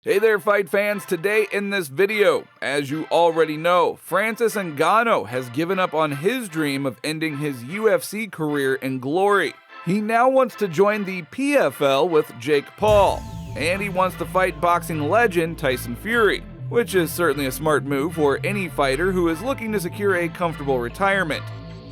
Hey there, fight fans. Today in this video, as you already know, Francis Ngannou has given up on his dream of ending his UFC career in glory. He now wants to join the PFL with Jake Paul, and he wants to fight boxing legend Tyson Fury, which is certainly a smart move for any fighter who is looking to secure a comfortable retirement.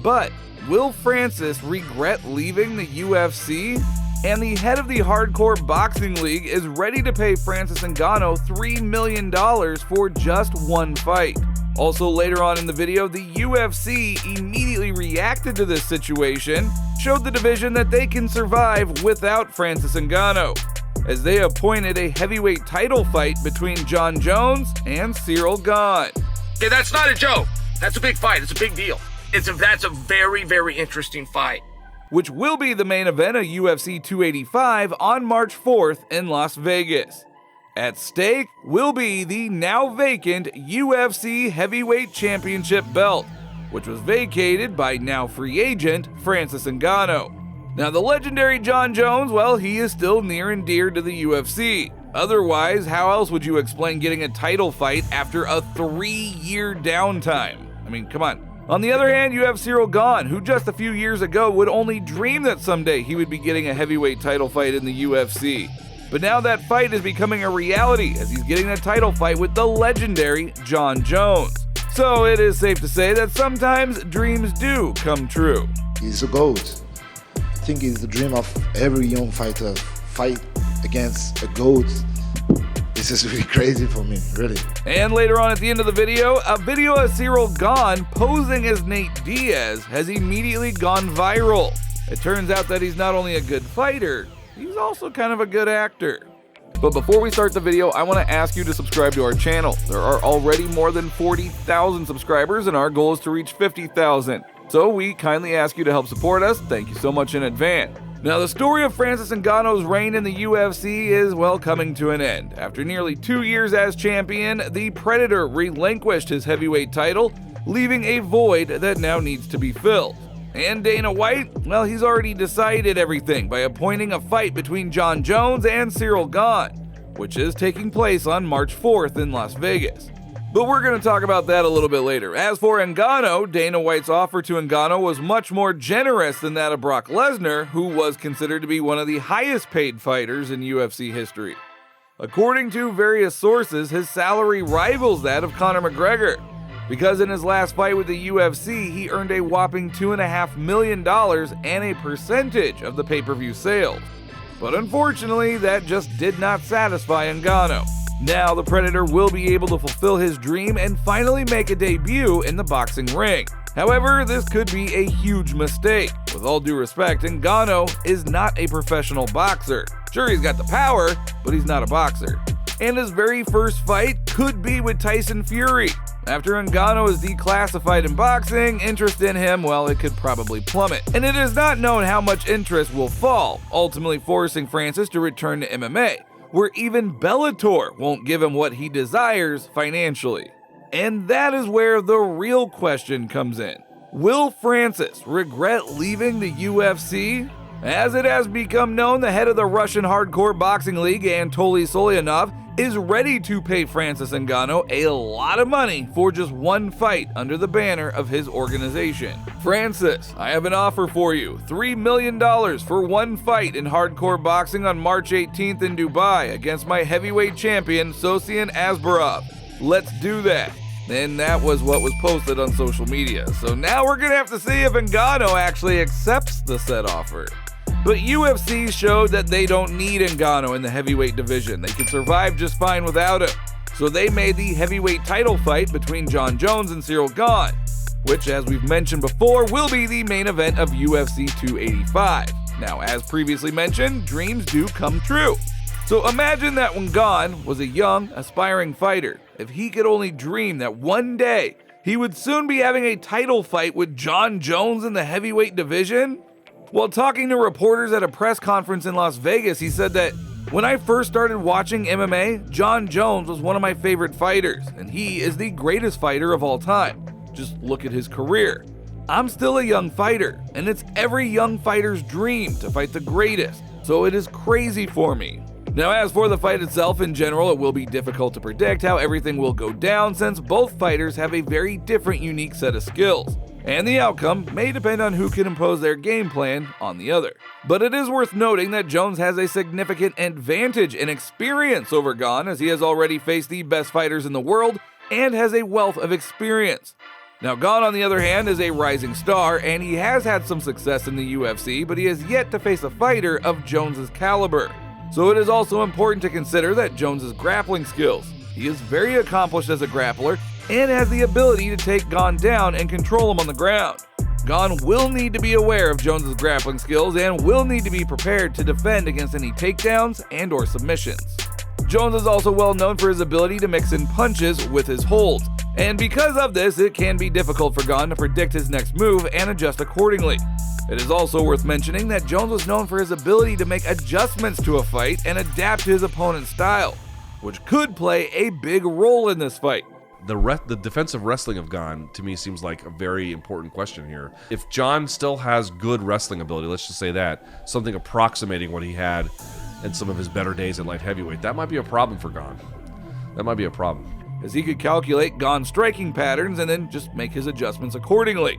But will Francis regret leaving the UFC? And the head of the Hardcore Boxing League is ready to pay Francis Ngannou $3 million for just one fight. Also later on in the video, the UFC immediately reacted to this situation, showed the division that they can survive without Francis Ngannou, as they appointed a heavyweight title fight between Jon Jones and Cyril Gun. Yeah, that's not a joke. That's a big fight. It's a big deal. That's a very, very interesting fight. Which will be the main event of UFC 285 on March 4th in Las Vegas. At stake will be the now vacant UFC Heavyweight Championship belt, which was vacated by now free agent Francis Ngannou. Now the legendary Jon Jones, well, he is still near and dear to the UFC. Otherwise, how else would you explain getting a title fight after a 3-year downtime? I mean, come on. On the other hand, you have Cyril Gan, who just a few years ago would only dream that someday he would be getting a heavyweight title fight in the UFC. But now that fight is becoming a reality as he's getting a title fight with the legendary Jon Jones. So it is safe to say that sometimes dreams do come true. He's a GOAT. I think it's the dream of every young fighter, fight against a GOAT. This is really crazy for me, really. And later on at the end of the video, a video of Cyril Gun posing as Nate Diaz has immediately gone viral. It turns out that he's not only a good fighter, he's also kind of a good actor. But before we start the video, I want to ask you to subscribe to our channel. There are already more than 40,000 subscribers and our goal is to reach 50,000. So we kindly ask you to help support us. Thank you so much in advance. Now, the story of Francis Ngannou's reign in the UFC is, well, coming to an end. After nearly 2 years as champion, the Predator relinquished his heavyweight title, leaving a void that now needs to be filled. And Dana White, well, he's already decided everything by appointing a fight between Jon Jones and Cyril Gun, which is taking place on March 4th in Las Vegas. But we're going to talk about that a little bit later. As for Ngannou, Dana White's offer to Ngannou was much more generous than that of Brock Lesnar, who was considered to be one of the highest paid fighters in UFC history. According to various sources, his salary rivals that of Conor McGregor, because in his last fight with the UFC, he earned a whopping $2.5 million and a percentage of the pay-per-view sales. But unfortunately, that just did not satisfy Ngannou. Now, the Predator will be able to fulfill his dream and finally make a debut in the boxing ring. However, this could be a huge mistake. With all due respect, Ngannou is not a professional boxer. Sure, he's got the power, but he's not a boxer. And his very first fight could be with Tyson Fury. After Ngannou is declassified in boxing, interest in him, well, it could probably plummet. And it is not known how much interest will fall, ultimately forcing Francis to return to MMA, where even Bellator won't give him what he desires financially. And that is where the real question comes in. Will Francis regret leaving the UFC? As it has become known, the head of the Russian Hardcore Boxing League, Anatoly Solyanov, is ready to pay Francis Ngannou a lot of money for just one fight under the banner of his organization. Francis, I have an offer for you. $3 million for one fight in hardcore boxing on March 18th in Dubai against my heavyweight champion, Sosian Asbarov. Let's do that. And that was what was posted on social media. So now we're going to have to see if Ngannou actually accepts the said offer. But UFC showed that they don't need Ngannou in the heavyweight division. They can survive just fine without him. So they made the heavyweight title fight between Jon Jones and Cyril Gun, which, as we've mentioned before, will be the main event of UFC 285. Now, as previously mentioned, dreams do come true. So imagine that when Gun was a young, aspiring fighter, if he could only dream that one day he would soon be having a title fight with Jon Jones in the heavyweight division. While talking to reporters at a press conference in Las Vegas, he said that, "When I first started watching MMA, Jon Jones was one of my favorite fighters, and he is the greatest fighter of all time. Just look at his career. I'm still a young fighter, and it's every young fighter's dream to fight the greatest, so it is crazy for me. Now, as for the fight itself in general, it will be difficult to predict how everything will go down since both fighters have a very different unique set of skills, and the outcome may depend on who can impose their game plan on the other. But it is worth noting that Jones has a significant advantage in experience over Gane, as he has already faced the best fighters in the world and has a wealth of experience. Now, Gane, on the other hand, is a rising star, and he has had some success in the UFC, but he has yet to face a fighter of Jones's caliber. So it is also important to consider that Jones's grappling skills. He is very accomplished as a grappler and has the ability to take Gane down and control him on the ground. Gane will need to be aware of Jones's grappling skills and will need to be prepared to defend against any takedowns and or submissions. Jones is also well known for his ability to mix in punches with his holds, and because of this, it can be difficult for Gane to predict his next move and adjust accordingly. It is also worth mentioning that Jones was known for his ability to make adjustments to a fight and adapt to his opponent's style, which could play a big role in this fight. The defensive wrestling of Gane, to me, seems like a very important question here. If Jon still has good wrestling ability, let's just say that, something approximating what he had in some of his better days in light heavyweight, that might be a problem for Gane. That might be a problem. As he could calculate Gane's striking patterns and then just make his adjustments accordingly.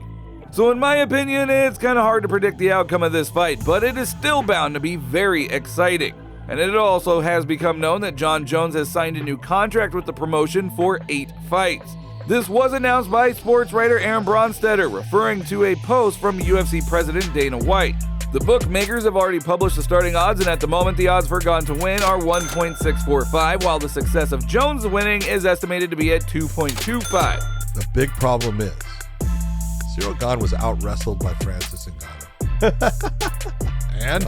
So in my opinion, it's kind of hard to predict the outcome of this fight, but it is still bound to be very exciting. And it also has become known that Jon Jones has signed a new contract with the promotion for 8 fights. This was announced by sports writer Aaron Bronstetter, referring to a post from UFC president Dana White. The bookmakers have already published the starting odds, and at the moment the odds for Gane to win are 1.645, while the success of Jones winning is estimated to be at 2.25. The big problem is Cyril Gun was out-wrestled by Francis Ngannou. And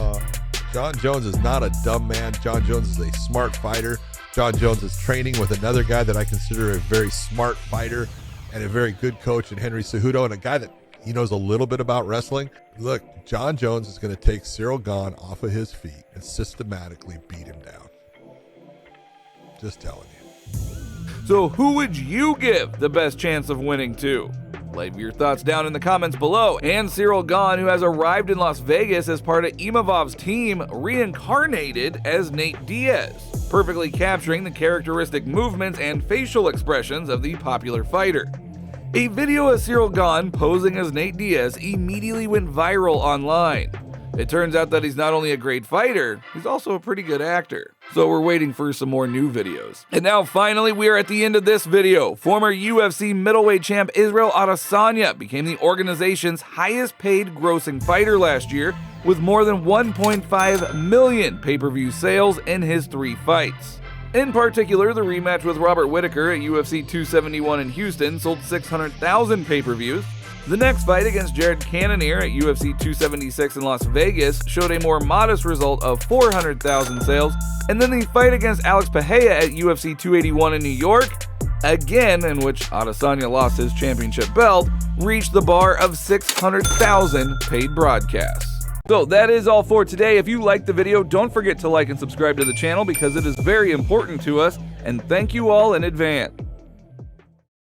Jon Jones is not a dumb man. Jon Jones is a smart fighter. Jon Jones is training with another guy that I consider a very smart fighter and a very good coach in Henry Cejudo, and a guy that he knows a little bit about wrestling. Look, Jon Jones is going to take Cyril Gun off of his feet and systematically beat him down. Just telling you. So who would you give the best chance of winning to? Leave your thoughts down in the comments below. And Cyril Gun, who has arrived in Las Vegas as part of Imavov's team, reincarnated as Nate Diaz, perfectly capturing the characteristic movements and facial expressions of the popular fighter. A video of Cyril Gun posing as Nate Diaz immediately went viral online. It turns out that he's not only a great fighter, he's also a pretty good actor. So we're waiting for some more new videos. And now finally, we are at the end of this video. Former UFC middleweight champ Israel Adesanya became the organization's highest paid grossing fighter last year, with more than 1.5 million pay-per-view sales in his 3 fights. In particular, the rematch with Robert Whittaker at UFC 271 in Houston sold 600,000 pay-per-views. The next fight against Jared Cannonier at UFC 276 in Las Vegas showed a more modest result of 400,000 sales, and then the fight against Alex Pereira at UFC 281 in New York, again in which Adesanya lost his championship belt, reached the bar of 600,000 paid broadcasts. So that is all for today. If you liked the video, don't forget to like and subscribe to the channel because it is very important to us, and thank you all in advance.